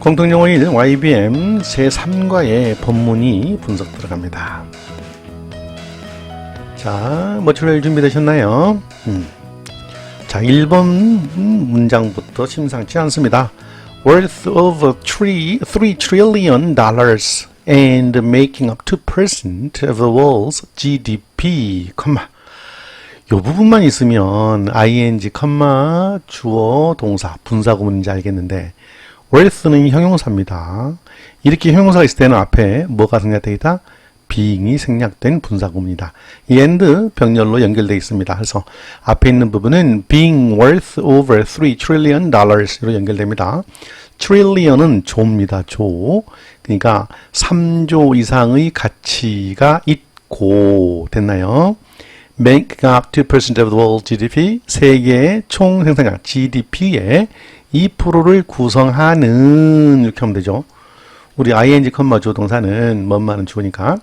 공통용어 1 YBM 제3과의 본문이 분석 들어갑니다. 자, 머티리얼 준비되셨나요? 자, 1번 문장부터 심상치 않습니다. Worth of 3 trillion dollars and making up 2% of the world's GDP, 요 부분만 있으면 ing, 주어, 동사, 분사구문인지 알겠는데 worth는 형용사입니다. 이렇게 형용사가 있을 때는 앞에 뭐가 생략되어 있다? being이 생략된 분사구문이다. 이 and 병렬로 연결되어 있습니다. 그래서 앞에 있는 부분은 being worth over 3 trillion dollars로 연결됩니다. trillion은 조입니다. 조. 그러니까 3조 이상의 가치가 있고 됐나요? Make up 2% of the world GDP, 세계의 총 생산량 GDP의 2%를 구성하는, 이렇게 하면 되죠. 우리 ing, 조동사는 뭐만은 주어니까.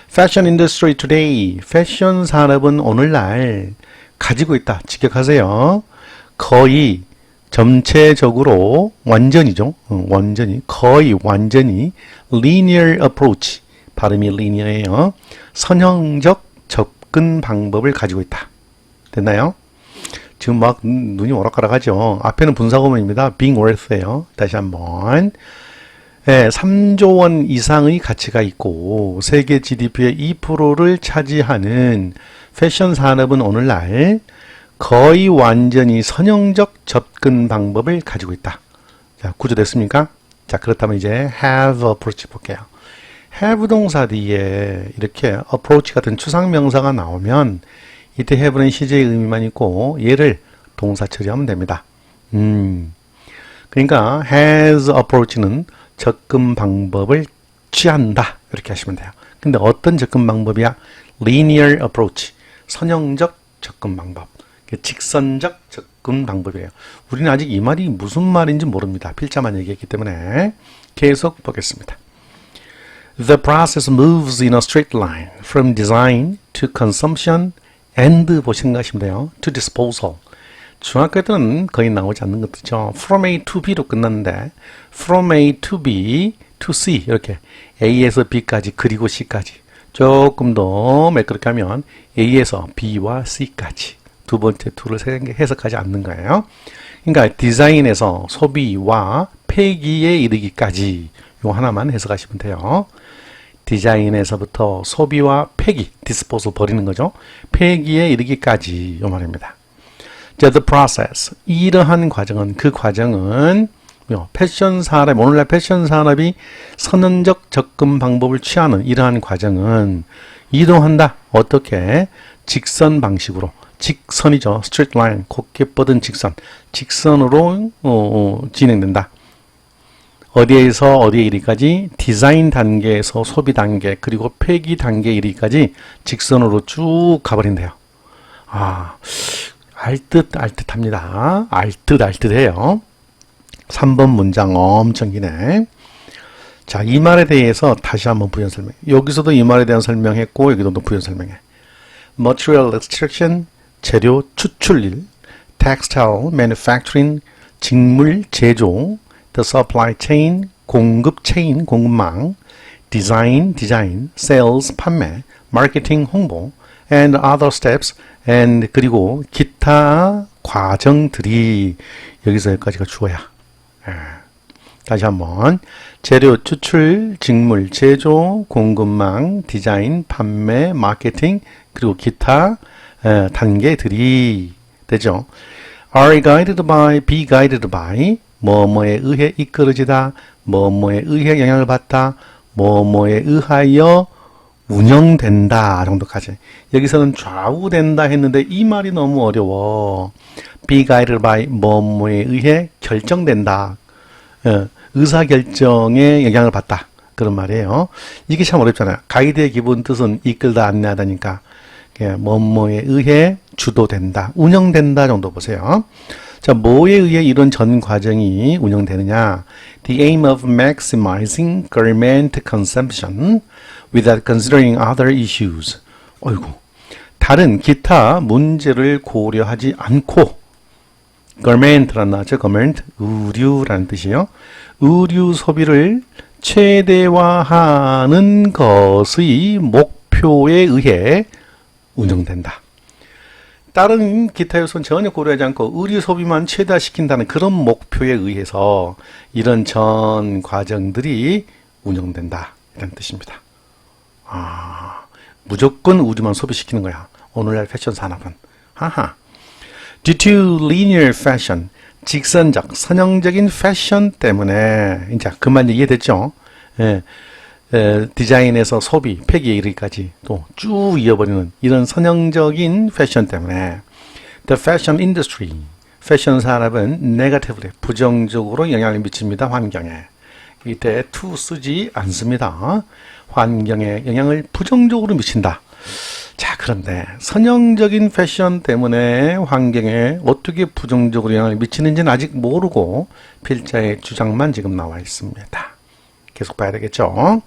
Fashion industry today, 패션 산업은 오늘날 가지고 있다. 직역하세요. 거의 전체적으로 완전히죠. 완전히, 거의 완전히 linear approach, 발음이 linear예요. 선형적 접근 방법을 가지고 있다. 됐나요? 지금 막 눈이 오락가락하죠. 앞에는 분사구문입니다. being worth예요. 다시 한번. 네, 3조 원 이상의 가치가 있고 세계 GDP의 2%를 차지하는 패션 산업은 오늘날 거의 완전히 선형적 접근 방법을 가지고 있다. 자, 구조 됐습니까? 자, 그렇다면 이제 have approach 볼게요. have 동사 뒤에 이렇게 approach 같은 추상명사가 나오면 이때 have는 시제의 의미만 있고 얘를 동사 처리하면 됩니다. 그러니까 has approach는 접근 방법을 취한다. 이렇게 하시면 돼요. 근데 어떤 접근 방법이야? linear approach, 선형적 접근 방법, 직선적 접근 방법이에요. 우리는 아직 이 말이 무슨 말인지 모릅니다. 필자만 얘기했기 때문에 계속 보겠습니다. The process moves in a straight line from design to consumption and 생각하시면 돼요. to disposal. 중학교 때는 거의 나오지 않는 것들이죠. From A to B로 끝났는데 From A to B to C 이렇게 A에서 B까지 그리고 C까지 조금 더 매끄럽게 하면 A에서 B와 C까지 두 번째 to를 해석하지 않는 거예요. 그러니까 디자인에서 소비와 폐기에 이르기까지 요 하나만 해석하시면 돼요. 디자인에서부터 소비와 폐기, 디스포즈 버리는 거죠. 폐기에 이르기까지 요 말입니다. 자, the process. 이러한 과정은, 그 과정은 패션 산업, 오늘날 패션 산업이 선언적 접근 방법을 취하는 이러한 과정은 이동한다. 어떻게? 직선 방식으로. 직선이죠. straight line. 곱게 뻗은 직선. 직선으로 진행된다. 어디에서 어디에 이르기까지? 디자인 단계에서 소비 단계 그리고 폐기 단계에 이르기까지 직선으로 쭉 가버린대요. 아, 알듯합니다. 알듯해요. 3번 문장 엄청 기네. 자, 이 말에 대해서 다시 한번 부연 설명. 여기서도 이 말에 대한 설명했고 여기도 부연 설명해. Material extraction, 재료 추출일. Textile manufacturing, 직물 제조. The supply chain, 공급 체인, 공급망. Design, 디자인. Sales, 판매. Marketing, 홍보. And other steps, and 그리고 기타 과정들이 여기서 여기까지가 주어야. 다시 한번 재료 추출, 직물 제조, 공급망, 디자인, 판매, 마케팅 그리고 기타 단계들이 되죠. are guided by, be guided by 뭐뭐에 의해 이끌어지다, 뭐뭐에 의해 영향을 받다, 뭐뭐에 의하여 운영된다 정도까지. 여기서는 좌우된다 했는데 이 말이 너무 어려워. be guided by 뭐뭐에 의해 결정된다. 의사결정에 영향을 받다. 그런 말이에요. 이게 참 어렵잖아요. 가이드의 기본 뜻은 이끌다 안내하다니까 뭐뭐에 의해 주도된다. 운영된다 정도 보세요. 자, 뭐에 의해 이런 전 과정이 운영되느냐? The aim of maximizing garment consumption without considering other issues. 어이구, 다른 기타 문제를 고려하지 않고 garment란 나왔죠. garment, 의류라는 뜻이에요. 의류 소비를 최대화하는 것의 목표에 의해 운영된다. 다른 기타 요소는 전혀 고려하지 않고 의류 소비만 최대화시킨다는 그런 목표에 의해서 이런 전 과정들이 운영된다. 이런 뜻입니다. 무조건 의류만 소비시키는 거야. 오늘날 패션 산업은. Due to linear fashion, 직선적, 선형적인 패션 때문에 이제 그만 이해됐죠? 예. 디자인에서 소비, 폐기에 이르기까지 또 쭉 이어버리는 이런 선형적인 패션 때문에 The fashion industry, 패션 산업은 negatively, 부정적으로 영향을 미칩니다. 환경에. 이때 to 쓰지 않습니다. 환경에 영향을 부정적으로 미친다. 자, 그런데 선형적인 패션 때문에 환경에 어떻게 부정적으로 영향을 미치는지는 아직 모르고 필자의 주장만 지금 나와 있습니다. 계속 봐야 되겠죠?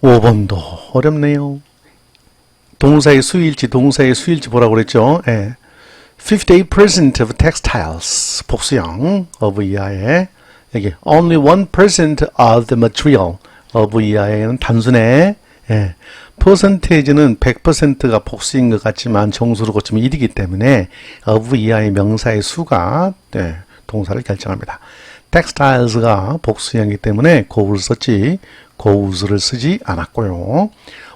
5번도 어렵네요. 동사의 수일치 뭐라고 그랬죠? 예. 58% of textiles, 복수형 of 이하에 여기 only 1% of the material of 이하에는 단순해. 예. 퍼센테이지는 100%가 복수인 것 같지만 정수로 고치면 1이기 때문에 of 이하의 명사의 수가 동사를 결정합니다. textiles가 복수형이기 때문에 go를 썼지 gos를 쓰지 않았고요.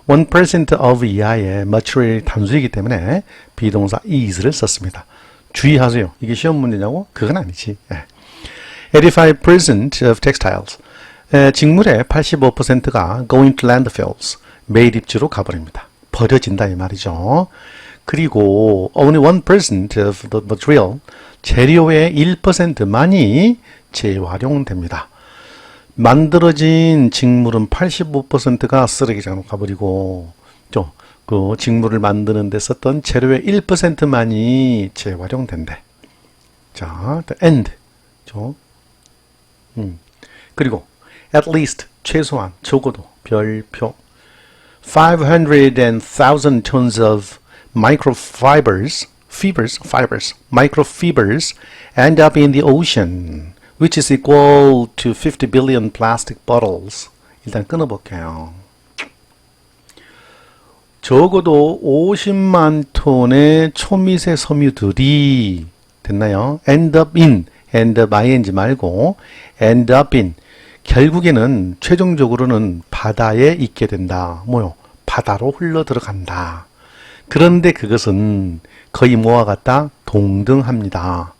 1% of 이하의 material 단수이기 때문에 비동사 is를 썼습니다. 주의하세요. 이게 시험 문제냐고? 그건 아니지. 85% of textiles. 직물의 85%가 going to landfills. 매립지로 가버립니다. 버려진다 이 말이죠. 그리고 only 1% of the material. 재료의 1%만이 재활용됩니다. 만들어진 직물은 85%가 쓰레기장으로 가버리고 그 직물을 만드는 데 썼던 재료의 1%만이 재활용된대. 자, end. 그리고 at least, 최소한, 적어도, 별표 500,000 tons of microfibers end up in the ocean, which is equal to 50 billion plastic bottles. 일단 끊어볼게요. 적어도 50만 톤의 초미세 섬유들이 됐나요? end up in ing 말고 end up in 결국에는 최종적으로는 바다에 있게 된다. 뭐요? 바다로 흘러 들어간다. 그런데 그것은 거의 뭐와 같다? 동등합니다.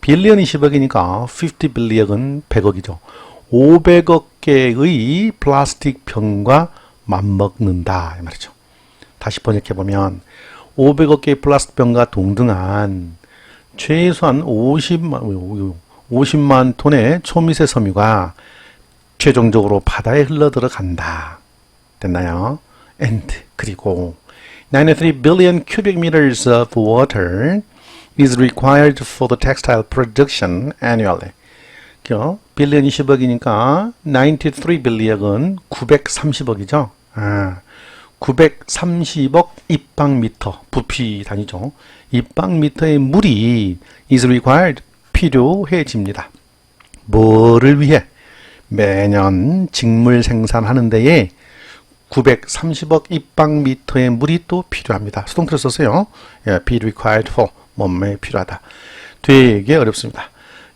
빌리언이 10억이니까 50 빌리언은 100억이죠. 500억 개의 플라스틱 병과 맞먹는다 이 말이죠. 다시 번역해보면 500억 개의 플라스틱 병과 동등한 최소한 50만 톤의 초미세 섬유가 최종적으로 바다에 흘러들어간다. 됐나요? And 그리고 93 billion cubic meters of water is required for the textile production annually. 빌리언이 10억이니까 93 빌리언은 930억이죠. 930억 입방미터, 부피 단위죠. 입방미터의 물이 is required, 필요해집니다. 뭐를 위해? 매년 직물 생산하는 데에 930억 입방미터의 물이 또 필요합니다. 수동태로 썼어요. be required for, 몸에 필요하다. 되게 어렵습니다.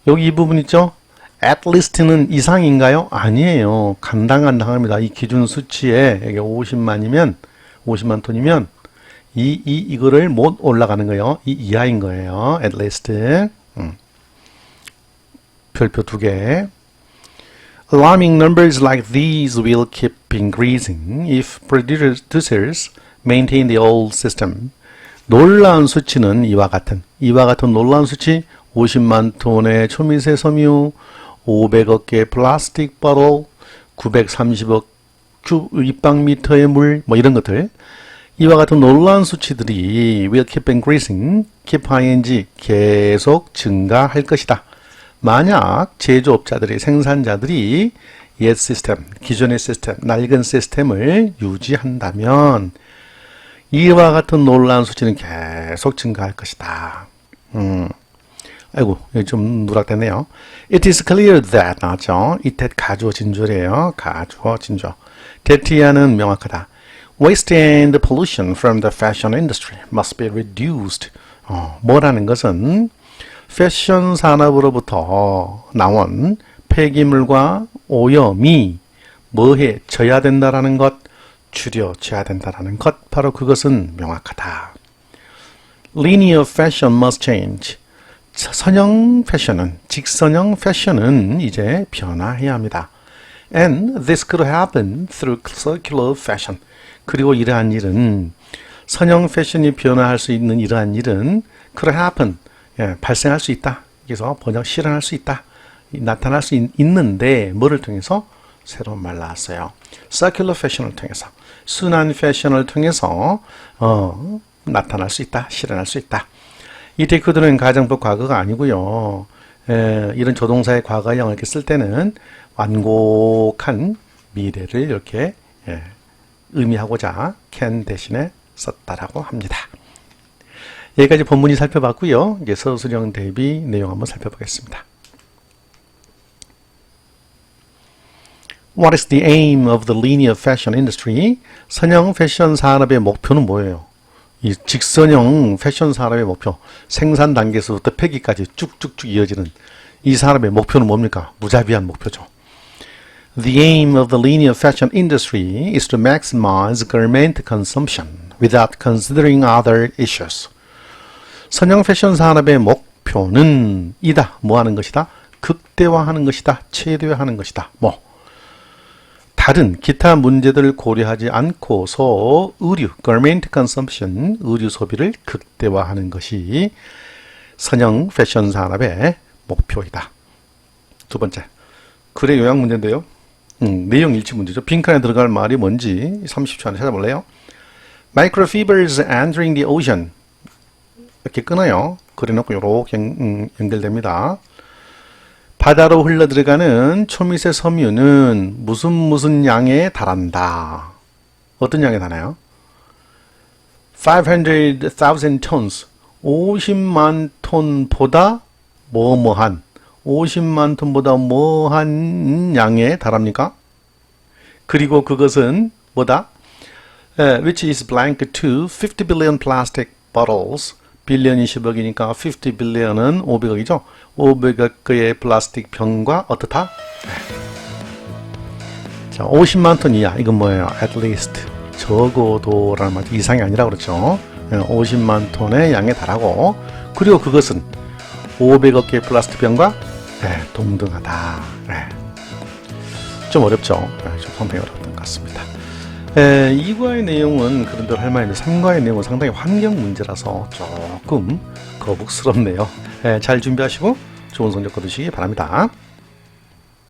여기 이 부분 있죠? at least는 이상인가요? 아니에요. 간당간당합니다. 이 기준 수치에 여기 50만 톤이면 이거를 못 올라가는 거예요. 이 이하인 거예요. at least. 별표 2개. Alarming numbers like these will keep increasing if producers maintain the old system. 놀라운 수치는 이와 같은 놀라운 수치 50만 톤의 초미세 섬유, 500억 개의 플라스틱 버틀, 930억 입방미터의 물, 뭐 이런 것들. 이와 같은 놀라운 수치들이 will keep increasing, keep ing, 계속 증가할 것이다. 만약 제조업자들이, 생산자들이 옛 시스템, 기존의 시스템, 낡은 시스템을 유지한다면 이와 같은 놀라운 수치는 계속 증가할 것이다. 아이고, 여기 좀 누락됐네요. It is clear that, 나왔죠? it 가주어 진주래요. 가주어 진주. that이야는 명확하다. Waste and pollution from the fashion industry must be reduced. 뭐라는 것은 패션 산업으로부터 나온 폐기물과 오염이 뭐해져야 된다라는 것, 줄여져야 된다라는 것, 바로 그것은 명확하다. Linear fashion must change. 선형 패션은, 직선형 패션은 이제 변화해야 합니다. And this could happen through circular fashion. 그리고 이러한 일은, 선형 패션이 변화할 수 있는 이러한 일은 could happen, 발생할 수 있다. 그래서 번역 실현할 수 있다. 나타날 수 있는데 뭐를 통해서? 새로운 말 나왔어요. circular fashion을 통해서, 순환 패션을 통해서 나타날 수 있다. 실현할 수 있다. 이 데코드는 가정법 과거가 아니고요. 이런 조동사의 과거형을 이렇게 쓸 때는 완곡한 미래를 이렇게 의미하고자 can 대신에 썼다라고 합니다. 여기까지 본문이 살펴봤고요. 이제 서술형 대비 내용 한번 살펴보겠습니다. What is the aim of the linear fashion industry? 선형 패션 산업의 목표는 뭐예요? 이 직선형 패션 산업의 목표, 생산 단계에서부터 폐기까지 쭉쭉쭉 이어지는 이 산업의 목표는 뭡니까? 무자비한 목표죠. The aim of the linear fashion industry is to maximize garment consumption without considering other issues. 선형 패션 산업의 목표는 이다. 뭐 하는 것이다? 극대화하는 것이다. 최대화하는 것이다. 다른 기타 문제들을 고려하지 않고서 의류, garment consumption, 의류 소비를 극대화하는 것이 선형 패션 산업의 목표이다. 두 번째, 글의 요약 문제인데요. 내용 일치 문제죠. 빈칸에 들어갈 말이 뭔지 30초 안에 찾아볼래요? Microfibers entering the ocean. 이렇게 끊어요. 그래놓고 이렇게 연결됩니다. 바다로 흘러들어가는 초미세 섬유는 무슨 양에 달한다. 어떤 양에 달아요? 500,000 tons. 50만 톤보다 뭐뭐한. 50만 톤보다 뭐한 양에 달합니까? 그리고 그것은 뭐다? Which is blank to 50 billion plastic bottles. 빌리언이 10억이니까 50 빌리언은 500억이죠. 500억 개의 플라스틱 병과 어떻다? 자, 50만 톤 이하. 이건 뭐예요? At least. 적어도라는 말, 이상이 아니라 그렇죠. 50만 톤의 양에 달하고, 그리고 그것은 500억 개의 플라스틱 병과 동등하다. 좀 어렵죠. 좀 상당히 어렵던 것 같습니다. 2과의 내용은 그런대로 할 말인데 3과의 내용은 상당히 환경 문제라서 조금 거북스럽네요. 잘 준비하시고 좋은 성적 거두시기 바랍니다.